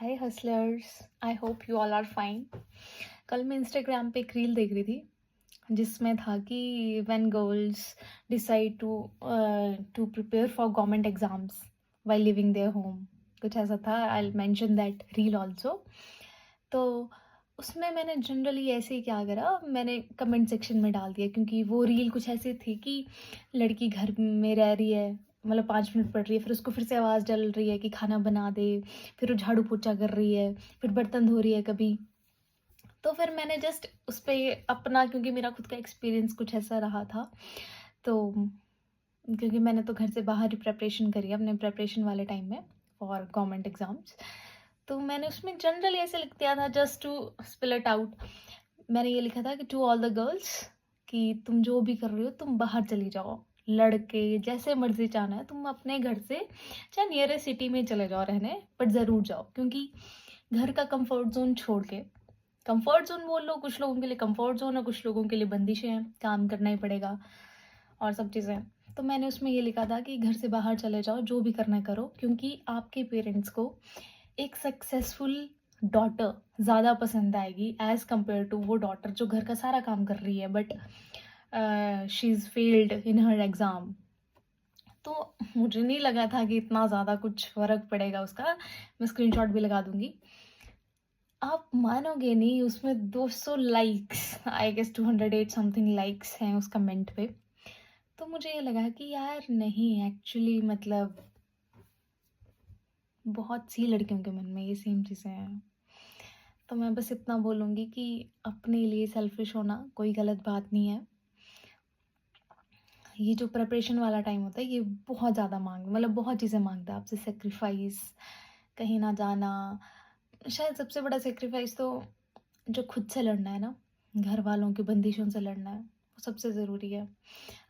Hi hustlers, I hope you all are fine. कल मैं Instagram पे एक रील देख रही थी जिसमें था कि when girls decide to prepare for government exams while living their home, कुछ ऐसा था। I mention that reel also. तो उसमें मैंने जनरली ऐसे ही क्या करा, मैंने कमेंट सेक्शन में डाल दिया क्योंकि वो रील कुछ ऐसी थी कि लड़की घर में रह रही है, मतलब 5 मिनट पढ़ रही है, फिर उसको फिर से आवाज़ डल रही है कि खाना बना दे, फिर वो झाड़ू पोछा कर रही है, फिर बर्तन धो रही है कभी। तो फिर मैंने जस्ट उस पर अपना, क्योंकि मेरा खुद का एक्सपीरियंस कुछ ऐसा रहा था, तो क्योंकि मैंने तो घर से बाहर ही प्रेपरेशन करी है अपने प्रेपरेशन वाले टाइम में फॉर गवर्नमेंट एग्ज़ाम्स। तो मैंने उसमें जनरली ऐसे लिख दिया था just to spill it out. मैंने ये लिखा था कि टू ऑल द गर्ल्स, कि तुम जो भी कर रही हो तुम बाहर चली जाओ, लड़के जैसे मर्जी जाना है तुम अपने घर से चाहे नियरेस्ट सिटी में चले जाओ रहने, बट ज़रूर जाओ, क्योंकि घर का कंफर्ट जोन छोड़ के, कंफर्ट जोन बोल लो, कुछ लोगों के लिए कंफर्ट जोन है, कुछ लोगों के लिए बंदिशें हैं, काम करना ही पड़ेगा और सब चीज़ें। तो मैंने उसमें ये लिखा था कि घर से बाहर चले जाओ, जो भी करना है करो, क्योंकि आपके पेरेंट्स को एक सक्सेसफुल डॉटर ज़्यादा पसंद आएगी एज कम्पेयर टू वो डॉटर जो घर का सारा काम कर रही है but she is failed in her exam. तो मुझे नहीं लगा था कि इतना ज़्यादा कुछ फ़र्क पड़ेगा उसका। मैं स्क्रीनशॉट भी लगा दूंगी। आप मानोगे नहीं, उसमें 200 likes, I guess 208 something likes हैं उस कमेंट पे। तो मुझे ये लगा कि यार नहीं, एक्चुअली मतलब बहुत सी लड़कियों के मन में ये सेम चीज़ें हैं। तो मैं बस इतना बोलूँगी कि अपने लिए सेल्फिश होना कोई गलत बात नहीं है। ये जो प्रिपरेशन वाला टाइम होता है ये बहुत ज़्यादा मतलब बहुत चीज़ें मांगता है आपसे, सेक्रीफाइस, कहीं ना जाना। शायद सबसे बड़ा सेक्रीफाइस तो जो खुद से लड़ना है ना, घर वालों की बंदिशों से लड़ना है, वो सबसे ज़रूरी है।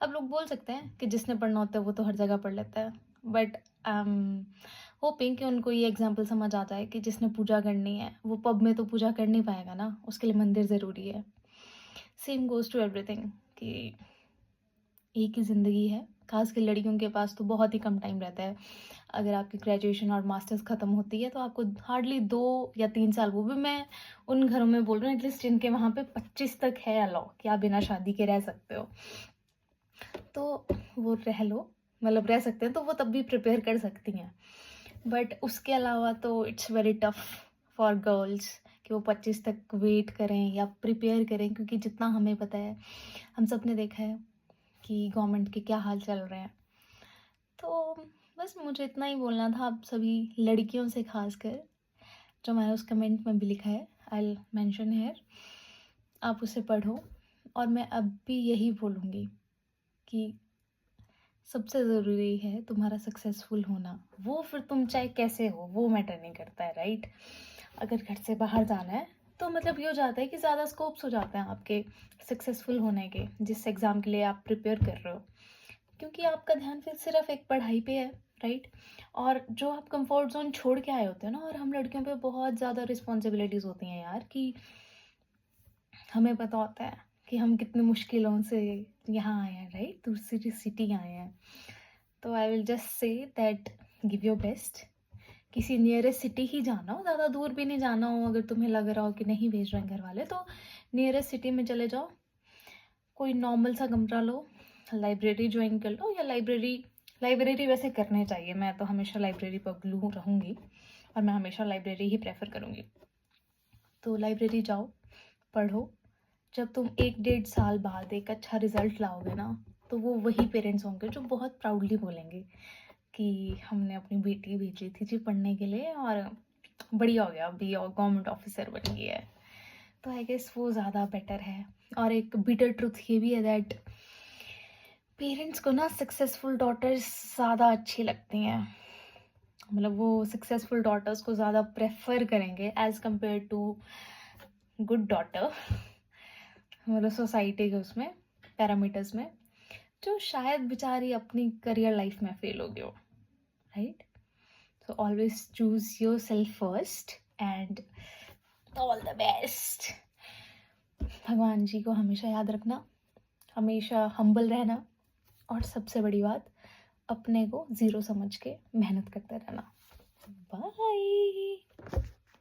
अब लोग बोल सकते हैं कि जिसने पढ़ना होता है वो तो हर जगह पढ़ लेता है, बट आई एम होपिंग कि उनको ये एग्जाम्पल समझ आ जाए कि जिसने पूजा करनी है वो पब में तो पूजा कर नहीं पाएगा ना, उसके लिए मंदिर ज़रूरी है। सेम गोज़ टू एवरीथिंग, कि एक ही ज़िंदगी है, खासकर लड़कियों के पास तो बहुत ही कम टाइम रहता है। अगर आपकी ग्रेजुएशन और मास्टर्स ख़त्म होती है तो आपको हार्डली 2 या 3 साल, वो भी मैं उन घरों में बोल रही हूँ एटलीस्ट जिनके वहाँ पे 25 तक है अलाउ कि आप बिना शादी के रह सकते हो, तो वो रह लो, मतलब रह सकते हैं तो वो तब भी प्रिपेयर कर सकती हैं। बट उसके अलावा तो it's very tough for girls कि वो 25 तक वेट करें या प्रिपेयर करें, क्योंकि जितना हमें पता है, हम सब ने देखा है कि गवर्नमेंट के क्या हाल चल रहे हैं। तो बस मुझे इतना ही बोलना था आप सभी लड़कियों से, खासकर जो मैंने उस कमेंट में भी लिखा है, आई मेंशन हेयर, आप उसे पढ़ो। और मैं अब भी यही बोलूँगी कि सबसे ज़रूरी है तुम्हारा सक्सेसफुल होना। वो फिर तुम चाहे कैसे हो वो मैटर नहीं करता है, राइट। अगर घर से बाहर जाना है तो मतलब ये हो जाता है कि ज़्यादा स्कोप्स हो जाते हैं आपके सक्सेसफुल होने के, जिस एग्ज़ाम के लिए आप प्रिपेयर कर रहे हो, क्योंकि आपका ध्यान फिर सिर्फ एक पढ़ाई पे है, राइट। और जो आप कंफर्ट जोन छोड़ के आए होते हो ना, और हम लड़कियों पे बहुत ज़्यादा रिस्पॉन्सिबिलिटीज़ होती हैं यार, कि हमें पता होता है कि हम कितनी मुश्किलों से यहाँ आए हैं, राइट, दूसरी सिटी आए हैं। तो I will just say that give your best. किसी नियरेस्ट सिटी ही जाना हो, ज़्यादा दूर भी नहीं जाना हो। अगर तुम्हें लग रहा हो कि नहीं भेज रहे हैं घर वाले, तो नियरेस्ट सिटी में चले जाओ, कोई नॉर्मल सा कमरा लो, लाइब्रेरी ज्वाइन कर लो, या लाइब्रेरी वैसे करने चाहिए। मैं तो हमेशा लाइब्रेरी पर ग्लू रहूँगी और मैं हमेशा लाइब्रेरी ही प्रेफर करूँगी। तो लाइब्रेरी जाओ, पढ़ो। जब तुम 1 डेढ़ साल बाद एक अच्छा रिजल्ट लाओगे ना, तो वो वही पेरेंट्स होंगे जो बहुत प्राउडली बोलेंगे कि हमने अपनी बेटी भेजी थी जी पढ़ने के लिए और बढ़िया हो गया, अभी और गवर्नमेंट ऑफिसर बन गई है। तो आई गेस वो ज़्यादा बेटर है। और एक बिटर ट्रुथ ये भी है दैट पेरेंट्स को ना सक्सेसफुल डॉटर्स ज़्यादा अच्छी लगती हैं, मतलब वो सक्सेसफुल डॉटर्स को ज़्यादा प्रेफर करेंगे as compare to good daughter, मतलब सोसाइटी के उसमें पैरामीटर्स में, जो शायद बेचारी अपनी करियर लाइफ में फेल हो गई हो, right. So always choose your self first and all the best. भगवान जी को हमेशा याद रखना, हमेशा हम्बल रहना, और सबसे बड़ी बात, अपने को ज़ीरो समझ के मेहनत करते रहना। बाय।